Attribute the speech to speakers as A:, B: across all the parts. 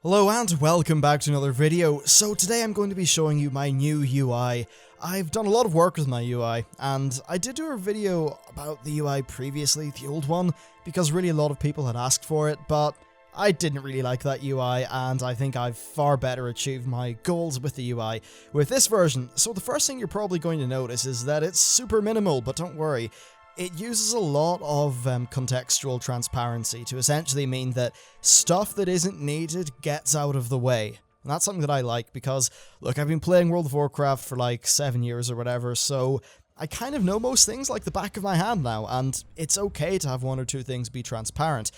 A: Hello and welcome back to another video. So today I'm going to be showing you my new UI. I've done a lot of work with my UI, and I did do a video about the UI previously, the old one, because really a lot of people had asked for it, but I didn't really like that UI, and I think I've far better achieved my goals with the UI with this version. So the first thing you're probably going to notice is that it's super minimal, but don't worry. It uses a lot of contextual transparency to essentially mean that stuff that isn't needed gets out of the way. And that's something that I like because, look, I've been playing World of Warcraft for like 7 years or whatever, so I kind of know most things like the back of my hand now, and it's okay to have one or two things be transparent.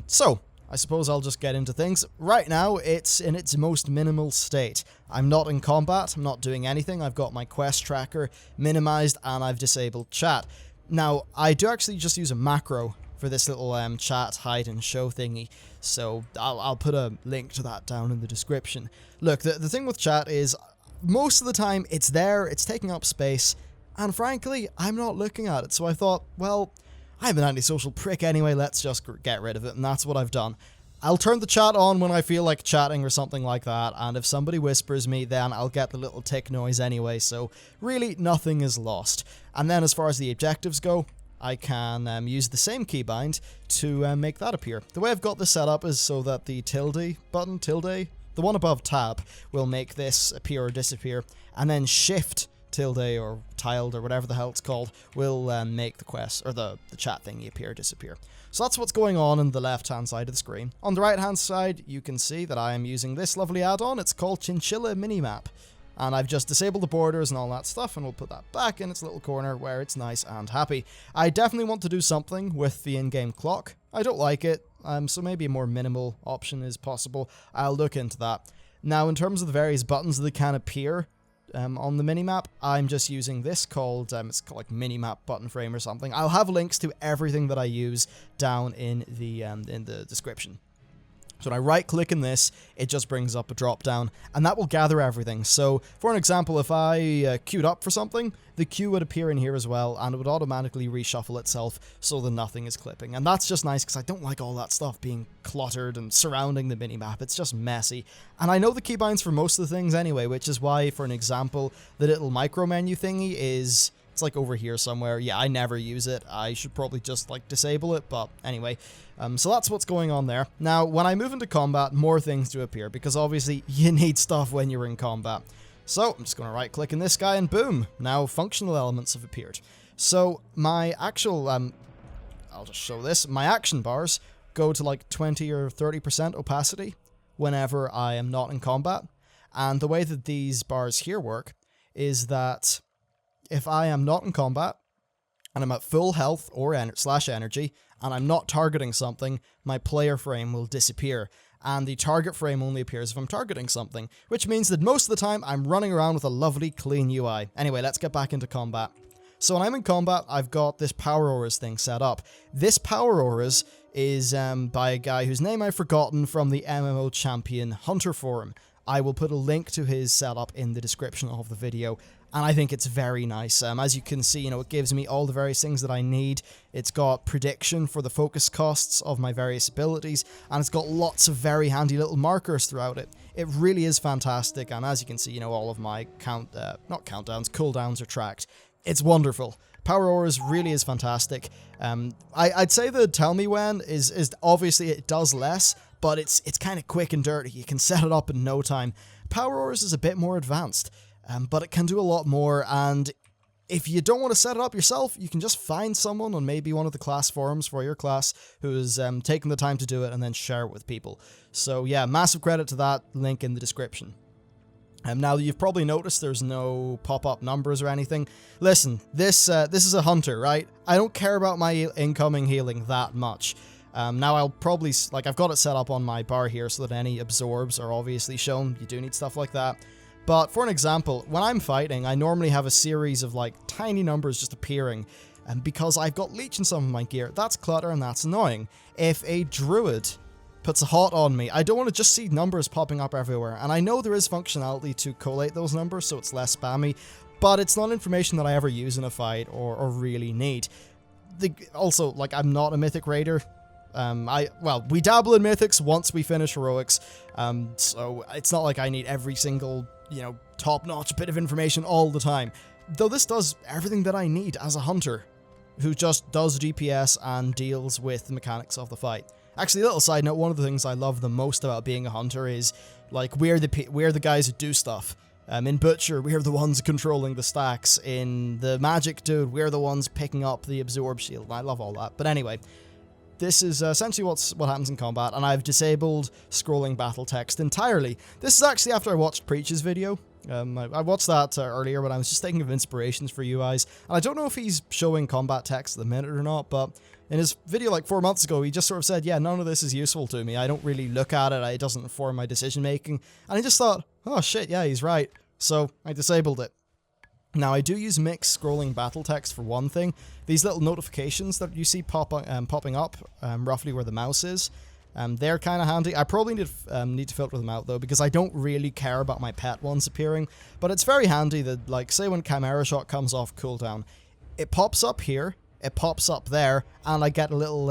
A: So I suppose I'll just get into things. Right now, it's in its most minimal state. I'm not in combat, I'm not doing anything, I've got my quest tracker minimized, and I've disabled chat. Now, I do actually just use a macro for this little chat, hide, and show thingy, so I'll put a link to that down in the description. Look, the thing with chat is, most of the time, it's there, it's taking up space, and frankly, I'm not looking at it, so I thought, well, I'm an antisocial prick anyway, let's just get rid of it, and that's what I've done. I'll turn the chat on when I feel like chatting or something like that, and if somebody whispers me, then I'll get the little tick noise anyway, so really nothing is lost. And then as far as the objectives go, I can use the same keybind to make that appear. The way I've got this set up is so that the tilde button, the one above tab, will make this appear or disappear, and then shift tilde or tiled or whatever the hell it's called will make the quest or the chat thingy appear or disappear. So that's what's going on the left hand side of the screen. On the right hand side you can see that I am using this lovely add-on. It's called Chinchilla Mini-Map, and I've just disabled the borders and all that stuff, and we'll put that back in its little corner where it's nice and happy. I definitely want to do something with the in-game clock. I don't like it, so maybe a more minimal option is possible. I'll look into that. Now in terms of the various buttons that can appear on the minimap, I'm just using this called, it's called like Minimap button frame or something. I'll have links to everything that I use down in the description. So when I right click in this, it just brings up a drop down, and that will gather everything. So for an example, if I queued up for something, the queue would appear in here as well, and it would automatically reshuffle itself so that nothing is clipping. And that's just nice because I don't like all that stuff being cluttered and surrounding the minimap. It's just messy. And I know the keybinds for most of the things anyway, which is why, for an example, the little micro menu thingy is... it's like over here somewhere. Yeah, I never use it. I should probably just like disable it, but anyway. So that's what's going on there. Now, when I move into combat, more things do appear, because obviously you need stuff when you're in combat. So I'm just going to right click in this guy and boom, now functional elements have appeared. So my actual, I'll just show this, my action bars go to like 20 or 30% opacity whenever I am not in combat. And the way that these bars here work is that if I am not in combat, and I'm at full health or energy, and I'm not targeting something, my player frame will disappear, and the target frame only appears if I'm targeting something, which means that most of the time I'm running around with a lovely clean UI. Anyway, let's get back into combat. So when I'm in combat, I've got this Power Auras thing set up. This Power Auras is by a guy whose name I've forgotten from the MMO Champion Hunter Forum. I will put a link to his setup in the description of the video, and I think it's very nice. As you can see, it gives me all the various things that I need. It's got prediction for the focus costs of my various abilities, and it's got lots of very handy little markers throughout it. It really is fantastic, and as you can see, all of my cooldowns are tracked. It's wonderful. Power Auras really is fantastic. I'd say the Tell Me When is obviously it does less, but it's kind of quick and dirty. You can set it up in no time. Power Auras is a bit more advanced, but it can do a lot more, and if you don't want to set it up yourself, you can just find someone on maybe one of the class forums for your class who's taken the time to do it and then share it with people. So yeah, massive credit to that, link in the description. Now, you've probably noticed there's no pop-up numbers or anything. Listen, this is a hunter, right? I don't care about my incoming healing that much. Now I'll probably, I've got it set up on my bar here so that any absorbs are obviously shown. You do need stuff like that. But for an example, when I'm fighting, I normally have a series of tiny numbers just appearing. And because I've got leech in some of my gear, that's clutter and that's annoying. If a druid puts a hot on me, I don't want to just see numbers popping up everywhere. And I know there is functionality to collate those numbers so it's less spammy, but it's not information that I ever use in a fight or really need. Also, I'm not a mythic raider. Well, we dabble in mythics once we finish heroics, so it's not like I need every single, top-notch bit of information all the time. Though this does everything that I need as a hunter, who just does DPS and deals with the mechanics of the fight. Actually, a little side note, one of the things I love the most about being a hunter is, like, we're the guys who do stuff. In Butcher, we're the ones controlling the stacks. In the Magic Dude, we're the ones picking up the Absorb Shield. I love all that. But anyway, this is essentially what happens in combat, and I've disabled scrolling battle text entirely. This is actually after I watched Preach's video. I watched that earlier when I was just thinking of inspirations for UIs, and I don't know if he's showing combat text at the minute or not, but in his video like 4 months ago, he just sort of said, yeah, none of this is useful to me. I don't really look at it. It doesn't inform my decision making. And I just thought, oh shit, yeah, he's right. So I disabled it. Now, I do use mixed scrolling battle text for one thing. These little notifications that you see popping up roughly where the mouse is, they're kind of handy. I probably need to filter them out, though, because I don't really care about my pet ones appearing. But it's very handy that, like, say when Chimera Shot comes off cooldown, it pops up here, it pops up there, and I get a little,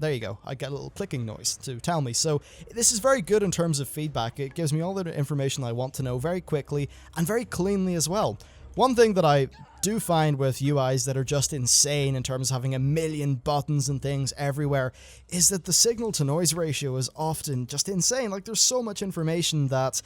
A: there you go, I get a little clicking noise to tell me. So this is very good in terms of feedback. It gives me all the information I want to know very quickly and very cleanly as well. One thing that I do find with UIs that are just insane in terms of having a million buttons and things everywhere is that the signal to noise ratio is often just insane. Like, there's so much information that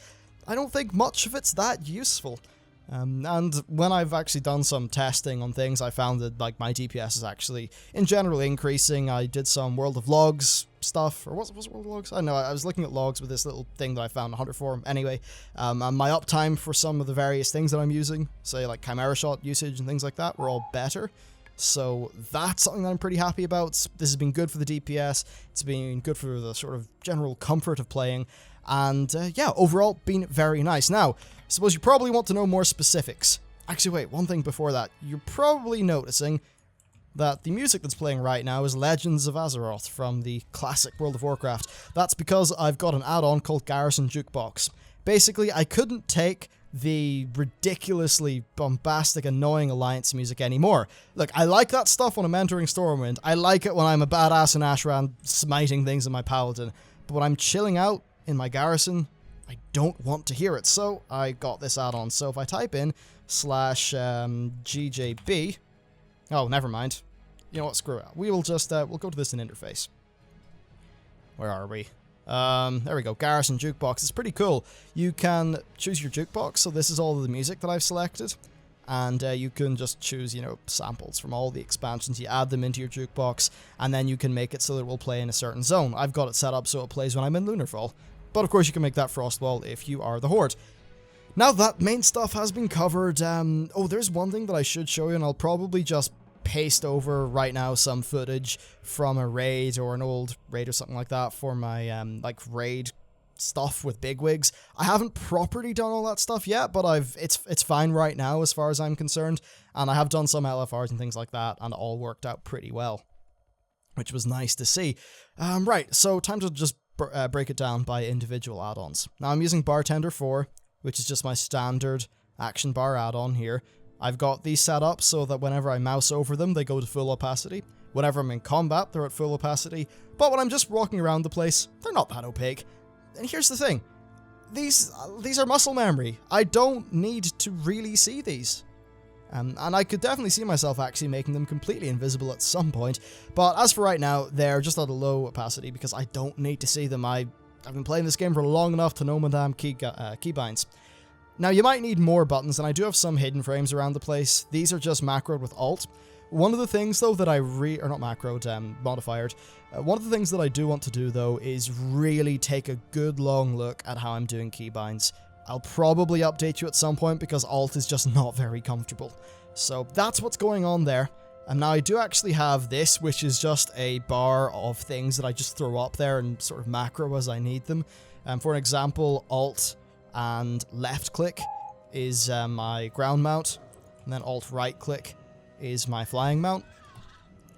A: I don't think much of it's that useful. And when I've actually done some testing on things, I found that, like, my DPS is actually, in general, increasing. I did some World of Logs stuff, or was it World of Logs? I don't know, I was looking at logs with this little thing that I found on Hunter Forum. Anyway, and my uptime for some of the various things that I'm using, say, like Chimera Shot usage and things like that, were all better. So that's something that I'm pretty happy about. This has been good for the DPS, it's been good for the sort of general comfort of playing, and yeah, overall, been very nice. Now, I suppose you probably want to know more specifics. Actually, wait, one thing before that. You're probably noticing that the music that's playing right now is Legends of Azeroth from the classic World of Warcraft. That's because I've got an add-on called Garrison Jukebox. Basically, I couldn't take the ridiculously bombastic, annoying Alliance music anymore. Look, I like that stuff when I'm entering Stormwind. I like it when I'm a badass in Ashran smiting things in my Paladin. But when I'm chilling out in my Garrison, I don't want to hear it, so I got this add-on. So if I type in /GJB... Oh, never mind. You know what, screw it. We will just, we'll go to this in interface. Where are we? There we go, Garrison Jukebox. It's pretty cool. You can choose your jukebox, so this is all of the music that I've selected. And you can just choose, samples from all the expansions. You add them into your jukebox, and then you can make it so that it will play in a certain zone. I've got it set up so it plays when I'm in Lunarfall. But of course you can make that Frostwall if you are the Horde. Now that main stuff has been covered, oh, there's one thing that I should show you, and I'll probably just paste over right now some footage from a raid or an old raid or something like that for my, like, raid stuff with bigwigs. I haven't properly done all that stuff yet, but it's fine right now as far as I'm concerned, and I have done some LFRs and things like that, and it all worked out pretty well, which was nice to see. Right, so time to just break it down by individual add-ons. Now I'm using Bartender 4, which is just my standard action bar add-on here. I've got these set up so that whenever I mouse over them, they go to full opacity. Whenever I'm in combat, they're at full opacity. But when I'm just walking around the place, they're not that opaque. And here's the thing. These are muscle memory. I don't need to really see these. And I could definitely see myself actually making them completely invisible at some point. But as for right now, they're just at a low opacity because I don't need to see them. I've been playing this game for long enough to know my damn keybinds. Now, you might need more buttons, and I do have some hidden frames around the place. These are just macroed with Alt. One of the things, though, that or not macroed, modified. One of the things that I do want to do, though, is really take a good long look at how I'm doing keybinds. I'll probably update you at some point because Alt is just not very comfortable. So that's what's going on there. And now I do actually have this, which is just a bar of things that I just throw up there and sort of macro as I need them. For an example, Alt and left click is my ground mount, and then Alt right click is my flying mount,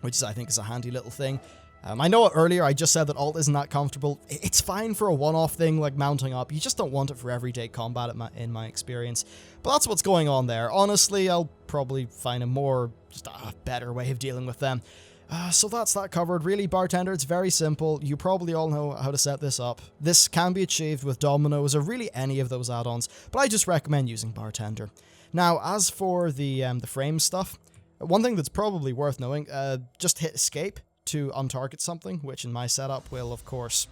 A: which I think is a handy little thing. I know earlier I just said that Alt isn't that comfortable. It's fine for a one-off thing like mounting up. You just don't want it for everyday combat in my experience. But that's what's going on there. Honestly, I'll probably find just a better way of dealing with them. So that's that covered. Really, Bartender, it's very simple. You probably all know how to set this up. This can be achieved with Dominoes or really any of those add-ons, but I just recommend using Bartender. Now, as for the frame stuff, one thing that's probably worth knowing, just hit escape to untarget something, which in my setup will, of course,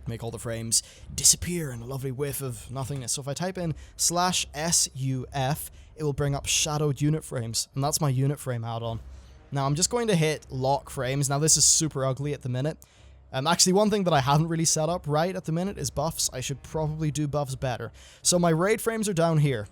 A: make all the frames disappear in a lovely whiff of nothingness. So if I type in /SUF, it will bring up shadowed unit frames, and that's my unit frame add-on. Now I'm just going to hit lock frames. Now this is super ugly at the minute. Actually, one thing that I haven't really set up right at the minute is buffs. I should probably do buffs better. So my raid frames are down here.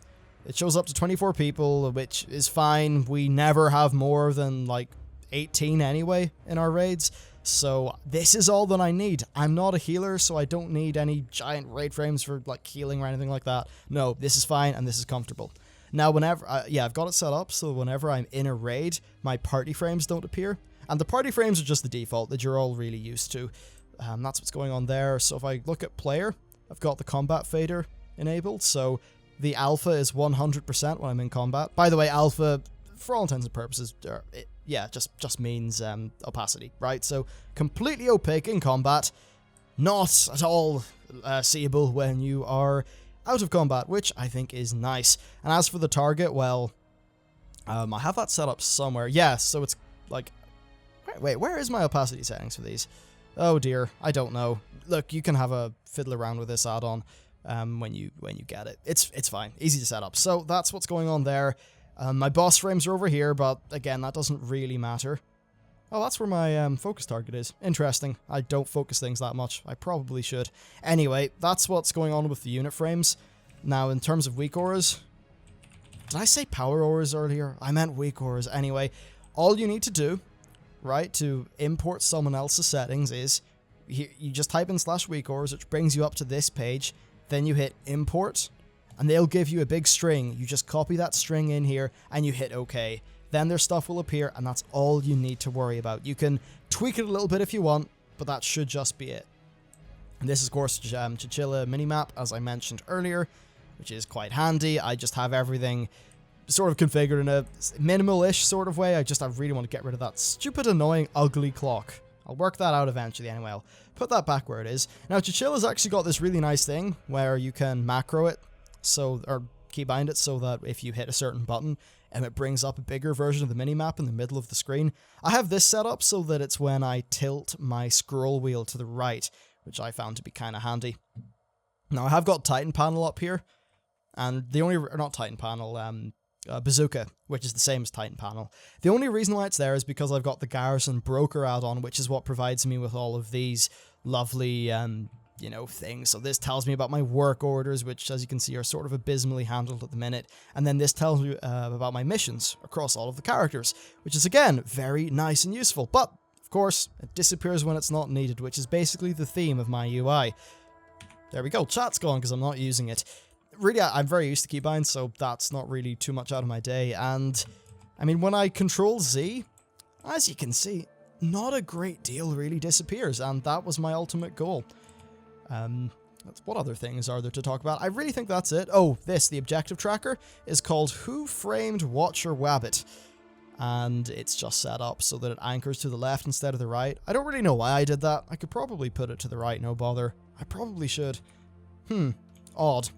A: It shows up to 24 people, which is fine. We never have more than like 18 anyway in our raids. So this is all that I need. I'm not a healer, so I don't need any giant raid frames for like healing or anything like that. No, this is fine and this is comfortable. Now, whenever, yeah, I've got it set up so whenever I'm in a raid, my party frames don't appear. And the party frames are just the default that you're all really used to. That's what's going on there. So if I look at player, I've got the combat fader enabled. So the alpha is 100% when I'm in combat. By the way, alpha, for all intents and purposes, just means opacity, right? So completely opaque in combat, not at all seeable when you are out of combat, which I think is nice. And as for the target, well, I have that set up somewhere. Yeah, so it's like, wait, where is my opacity settings for these? Oh dear, I don't know. Look, you can have a fiddle around with this add-on when you get it. It's fine, easy to set up. So that's what's going on there. My boss frames are over here, but again, that doesn't really matter. Oh, that's where my focus target is. Interesting. I don't focus things that much. I probably should. Anyway, that's what's going on with the unit frames. Now, in terms of Weakauras, did I say power auras earlier? I meant Weakauras. Anyway, all you need to do, right, to import someone else's settings is you just type in /Weakauras, which brings you up to this page. Then you hit import, and they'll give you a big string. You just copy that string in here, and you hit OK. Then their stuff will appear, and that's all you need to worry about. You can tweak it a little bit if you want, but that should just be it. And this is, of course, Chinchilla Mini-Map, as I mentioned earlier, which is quite handy. I just have everything sort of configured in a minimal-ish sort of way. I really want to get rid of that stupid, annoying, ugly clock. I'll work that out eventually anyway. I'll put that back where it is. Now, Chinchilla's actually got this really nice thing where you can macro it, or keybind it, so that if you hit a certain button, it brings up a bigger version of the mini-map in the middle of the screen. I have this set up so that it's when I tilt my scroll wheel to the right, which I found to be kind of handy. Now, I have got Titan Panel up here, and the only, or not Titan Panel, Bazooka, which is the same as Titan Panel. The only reason why it's there is because I've got the Garrison Broker add-on, which is what provides me with all of these lovely, things. So this tells me about my work orders, which, as you can see, are sort of abysmally handled at the minute. And then this tells me about my missions across all of the characters, which is, again, very nice and useful. But, of course, it disappears when it's not needed, which is basically the theme of my UI. There we go. Chat's gone because I'm not using it. Really, I'm very used to keybinds, so that's not really too much out of my day. And, I mean, when I Control Z, as you can see, not a great deal really disappears, and that was my ultimate goal. What other things are there to talk about? I really think that's it. Oh, the objective tracker is called Who Framed Watcher Wabbit. And it's just set up so that it anchors to the left instead of the right. I don't really know why I did that. I could probably put it to the right, no bother. I probably should. Odd.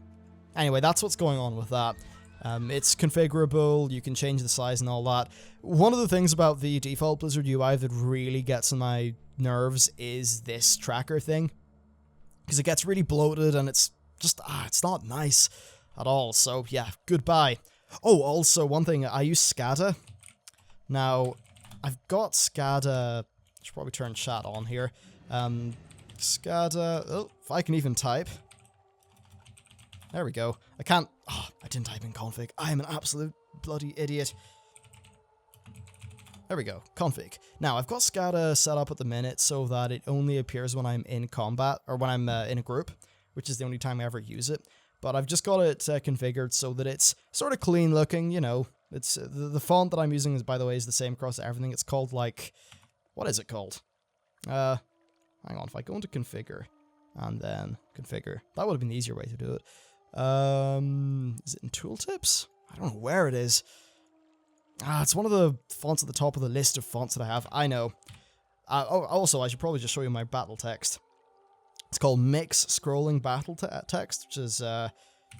A: Anyway, that's what's going on with that. It's configurable, you can change the size and all that. One of the things about the default Blizzard UI that really gets on my nerves is this tracker thing. Because it gets really bloated and it's just, it's not nice at all. So yeah, goodbye. Oh, also one thing, I use SCADA. Now, I've got SCADA, I should probably turn chat on here. SCADA, if I can even type. There we go. I can't, I didn't type in config. I am an absolute bloody idiot. There we go, config. Now, I've got SCADA set up at the minute so that it only appears when I'm in combat, or when I'm in a group, which is the only time I ever use it. But I've just got it configured so that it's sort of clean looking, It's the font that I'm using, is, by the way, is the same across everything. It's called, like, what is it called? Hang on, if I go into configure, and then configure, that would have been the easier way to do it. Is it in tooltips? I don't know where it is. It's one of the fonts at the top of the list of fonts that I have. I know. Also, I should probably just show you my battle text. It's called Mix Scrolling Battle Text, which is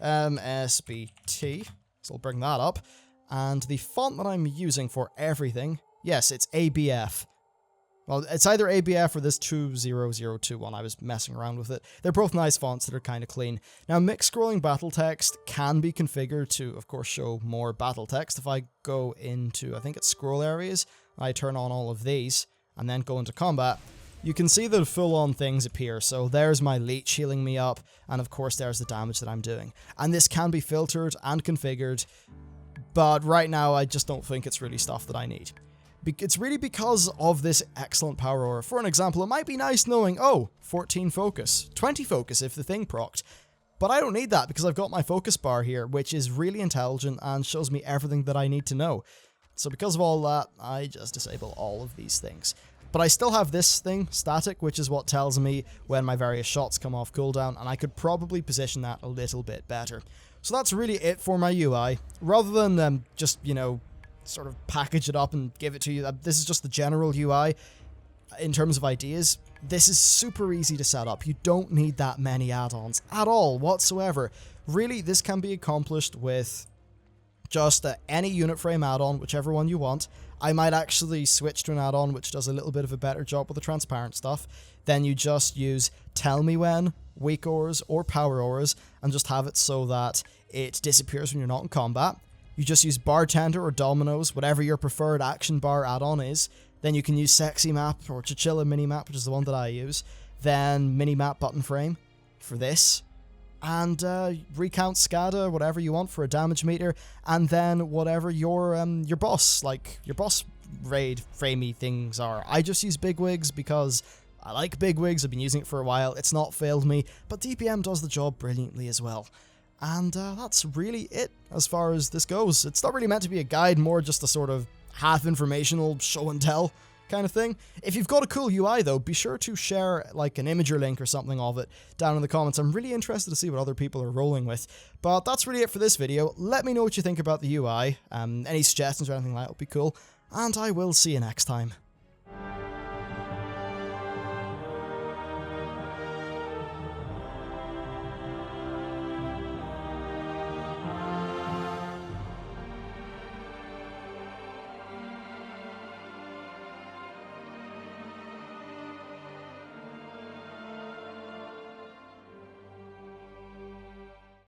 A: MSBT. So I'll bring that up. And the font that I'm using for everything, yes, it's ABF. Well, it's either ABF or this 20021. I was messing around with it. They're both nice fonts that are kind of clean. Now, mixed scrolling battle text can be configured to, of course, show more battle text. If I go into, I think it's scroll areas, I turn on all of these, and then go into combat, you can see the full-on things appear. So there's my leech healing me up, and of course there's the damage that I'm doing. And this can be filtered and configured, but right now I just don't think it's really stuff that I need. It's really because of this excellent power aura. For an example, it might be nice knowing, oh, 14 focus, 20 focus if the thing procced. But I don't need that because I've got my focus bar here, which is really intelligent and shows me everything that I need to know. So because of all that, I just disable all of these things. But I still have this thing, static, which is what tells me when my various shots come off cooldown, and I could probably position that a little bit better. So that's really it for my UI. Rather than just, you know, sort of package it up and give it to you, this is just the general UI. In terms of ideas, this is super easy to set up. You don't need that many add-ons at all whatsoever. Really, this can be accomplished with just any unit frame add-on, whichever one you want. I might actually switch to an add-on which does a little bit of a better job with the transparent stuff. Then you just use Tell Me When, Weakauras, or Power Auras, and just have it so that it disappears when you're not in combat. You just use Bartender or Dominoes, whatever your preferred action bar add-on is. Then you can use Sexy Map or Chinchilla Mini-Map, which is the one that I use. Then Mini-Map Button Frame for this. And recount SCADA, whatever you want for a damage meter, and then whatever your boss, like your boss raid framey things are. I just use bigwigs because I like bigwigs. I've been using it for a while. It's not failed me, but DPM does the job brilliantly as well. And that's really it as far as this goes. It's not really meant to be a guide, more just a sort of half informational show and tell kind of thing. If you've got a cool UI though, be sure to share like an imager link or something of it down in the comments. I'm really interested to see what other people are rolling with. But that's really it for this video. Let me know what you think about the UI. Any suggestions or anything like that would be cool. And I will see you next time.